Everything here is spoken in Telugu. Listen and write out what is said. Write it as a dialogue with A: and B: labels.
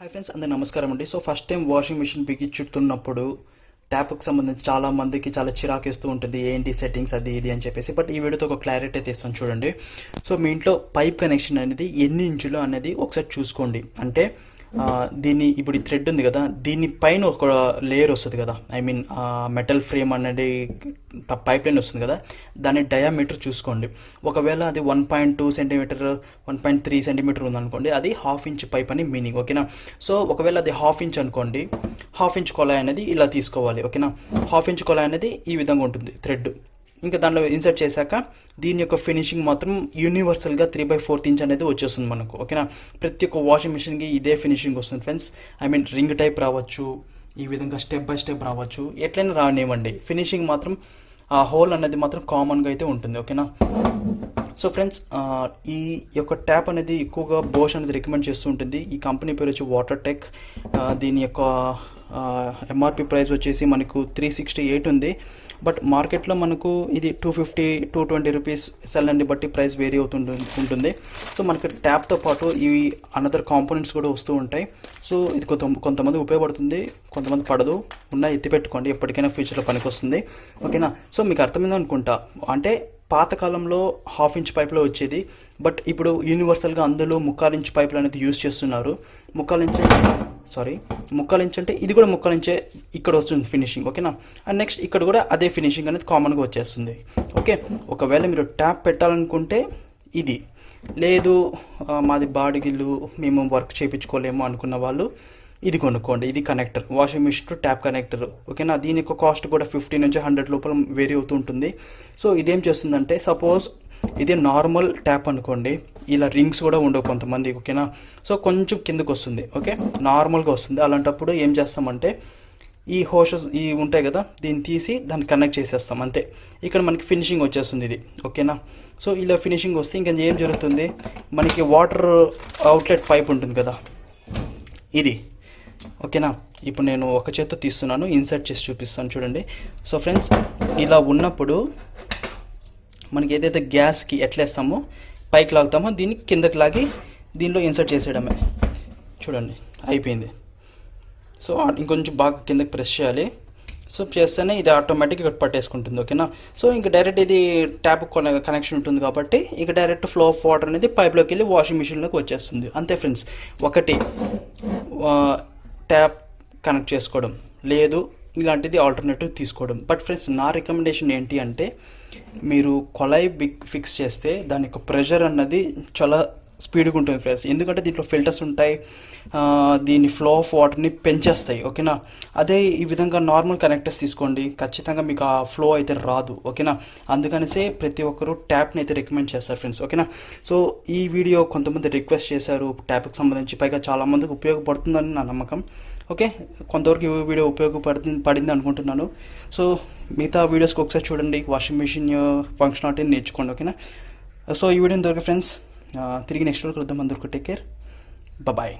A: హాయ్ ఫ్రెండ్స్, అందరూ నమస్కారం అండి. So first time washing machine బిగించుతున్నప్పుడు ట్యాప్కి సంబంధించి చాలా మందికి చాలా చిరాకేస్తూ ఉంటుంది, ఏంటి సెట్టింగ్స్ అది ఇది అని చెప్పేసి. బట్ ఈ వీడియోతో ఒక క్లారిటీ అయితే ఇస్తాను చూడండి. సో మీ ఇంట్లో పైప్ కనెక్షన్ అనేది ఎన్ని ఇంచులు అనేది ఒకసారి చూసుకోండి. అంటే దీన్ని ఇప్పుడు ఈ థ్రెడ్ ఉంది కదా, దీని పైన ఒక లేయర్ వస్తుంది కదా, ఐ మీన్ మెటల్ ఫ్రేమ్ అనేది పైప్ లైన్ వస్తుంది కదా, దాని డయామీటర్ చూసుకోండి. ఒకవేళ అది 1.2 సెంటీమీటర్ 1.3 సెంటీమీటర్ ఉందనుకోండి, అది హాఫ్ ఇంచ్ పైప్ అని మీనింగ్, ఓకేనా. సో ఒకవేళ అది హాఫ్ ఇంచ్ అనుకోండి, హాఫ్ ఇంచ్ కొలాయి అనేది ఇలా తీసుకోవాలి, ఓకేనా. హాఫ్ ఇంచ్ కొలాయి అనేది ఈ విధంగా ఉంటుంది థ్రెడ్. ఇంకా దాంట్లో ఇన్సర్ట్ చేశాక దీని యొక్క ఫినిషింగ్ మాత్రం యూనివర్సల్గా 3/4 ఇంచ్ అనేది వచ్చేస్తుంది మనకు, ఓకేనా. ప్రతి ఒక్క వాషింగ్ మిషన్కి ఇదే ఫినిషింగ్ వస్తుంది friends. I mean ring type రావచ్చు, ఈ విధంగా స్టెప్ బై స్టెప్ రావచ్చు, ఎట్లయినా రానివ్వండి, ఫినిషింగ్ మాత్రం ఆ హోల్ అనేది మాత్రం కామన్గా అయితే ఉంటుంది, ఓకేనా. సో ఫ్రెండ్స్, ఈ యొక్క ట్యాప్ అనేది ఎక్కువగా బోష్ అనేది రికమెండ్ చేస్తూ ఉంటుంది. ఈ కంపెనీ పేరు వచ్చి వాటర్ టెక్. దీని యొక్క ఎంఆర్పి ప్రైస్ వచ్చేసి మనకు 368 ఉంది. బట్ మార్కెట్లో మనకు ఇది 250 220 రూపీస్ సెల్లని బట్టి ప్రైస్ వేరీ ఉంటుంది. సో మనకి ట్యాప్తో పాటు ఇవి అనదర్ కాంపోనెంట్స్ కూడా వస్తూ ఉంటాయి. సో ఇది కొంతమంది ఉపయోగపడుతుంది, కొంతమంది పడదు. ఎత్తి పెట్టుకోండి, ఎప్పటికైనా ఫ్యూచర్లో పనికి వస్తుంది, ఓకేనా. సో మీకు అర్థమైంది అనుకుంటా. అంటే పాతకాలంలో హాఫ్ ఇంచ్ పైప్లో వచ్చేది, బట్ ఇప్పుడు యూనివర్సల్గా అందులో 1/4 ఇంచ్ పైపులు అనేది యూజ్ చేస్తున్నారు. 1/4 ఇంచ్ అంటే ఇది కూడా 1/4 ఇంచే ఇక్కడ వస్తుంది ఫినిషింగ్, ఓకేనా. అండ్ నెక్స్ట్ ఇక్కడ కూడా అదే ఫినిషింగ్ అనేది కామన్గా వచ్చేస్తుంది, ఓకే. ఒకవేళ మీరు ట్యాప్ పెట్టాలనుకుంటే ఇది లేదు, మాది బాడిగిల్లు, మేము వర్క్ చేయించుకోలేము అనుకున్న వాళ్ళు ఇది కొనుక్కోండి. ఇది connector, washing machine to tap connector, ఓకేనా. దీని యొక్క కాస్ట్ కూడా 50 నుంచి 100 లోపల వేరీ అవుతూ ఉంటుంది. సో ఇదేం చేస్తుందంటే, సపోజ్ ఇది నార్మల్ ట్యాప్ అనుకోండి, ఇలా రింగ్స్ కూడా ఉండవు కొంతమంది, ఓకేనా. సో కొంచెం కిందకు వస్తుంది, ఓకే, నార్మల్గా వస్తుంది. అలాంటప్పుడు ఏం చేస్తామంటే ఈ హోషెస్ ఈ ఉంటాయి కదా, దీన్ని తీసి దాన్ని కనెక్ట్ చేసేస్తాం, అంతే. ఇక్కడ మనకి ఫినిషింగ్ వచ్చేస్తుంది ఇది, ఓకేనా. సో ఇలా ఫినిషింగ్ వస్తే ఇంకా ఏం జరుగుతుంది, మనకి వాటర్ అవుట్లెట్ పైప్ ఉంటుంది కదా, ఇది, ఓకేనా. ఇప్పుడు నేను ఒక చేత్తో తీస్తున్నాను, ఇన్సర్ట్ చేసి చూపిస్తాను చూడండి. సో ఫ్రెండ్స్, ఇలా ఉన్నప్పుడు మనకి ఏదైతే గ్యాస్కి ఎట్లేస్తామో పైకి లాగుతామో దీన్ని కిందకి లాగి దీనిలో ఇన్సర్ట్ చేసేయడమే. చూడండి, అయిపోయింది. సో ఇంకొంచెం బాగా కిందకి ప్రెస్ చేయాలి. సో చేస్తేనే ఇది ఆటోమేటిక్గా ఇక్కడ పట్టేసుకుంటుంది, ఓకేనా. సో ఇంకా డైరెక్ట్ ఇది ట్యాప్ కనెక్షన్ ఉంటుంది కాబట్టి ఇక డైరెక్ట్ ఫ్లో ఆఫ్ వాటర్ అనేది పైప్లోకి వెళ్ళి వాషింగ్ మిషన్లోకి వచ్చేస్తుంది, అంతే ఫ్రెండ్స్. ఒకటి ట్యాప్ కనెక్ట్ చేసుకోవడం, లేదు ఇలాంటిది ఆల్టర్నేటివ్ తీసుకోవడం. బట్ ఫ్రెండ్స్, నా రికమెండేషన్ ఏంటి అంటే, మీరు కొలాయి ఫిక్స్ చేస్తే దాని యొక్క ప్రెషర్ అన్నది చాలా స్పీడ్గా ఉంటుంది ఫ్రెండ్స్. ఎందుకంటే దీంట్లో ఫిల్టర్స్ ఉంటాయి, దీని ఫ్లో ఆఫ్ వాటర్ని పెంచేస్తాయి, ఓకేనా. అదే ఈ విధంగా నార్మల్ కనెక్టర్స్ తీసుకోండి, ఖచ్చితంగా మీకు ఆ ఫ్లో అయితే రాదు, ఓకేనా. అందుకనిసే ప్రతి ఒక్కరు ట్యాప్ని అయితే రికమెండ్ చేస్తారు ఫ్రెండ్స్, ఓకేనా. సో ఈ వీడియో కొంతమంది రిక్వెస్ట్ చేశారు ట్యాప్కి సంబంధించి, పైగా చాలామందికి ఉపయోగపడుతుందని నా నమ్మకం, ఓకే. కొంతవరకు ఈ వీడియో పడింది అనుకుంటున్నాను. సో మిగతా వీడియోస్కి ఒకసారి చూడండి, వాషింగ్ మిషన్ ఫంక్షనాలిటీని నేర్చుకోండి, ఓకేనా. సో ఈ వీడియోని దొరికే ఫ్రెండ్స్, తిరిగి నెక్స్ట్ వీడియో కలుద్దాం. అందరికీ టేక్ కేర్, బాయ్.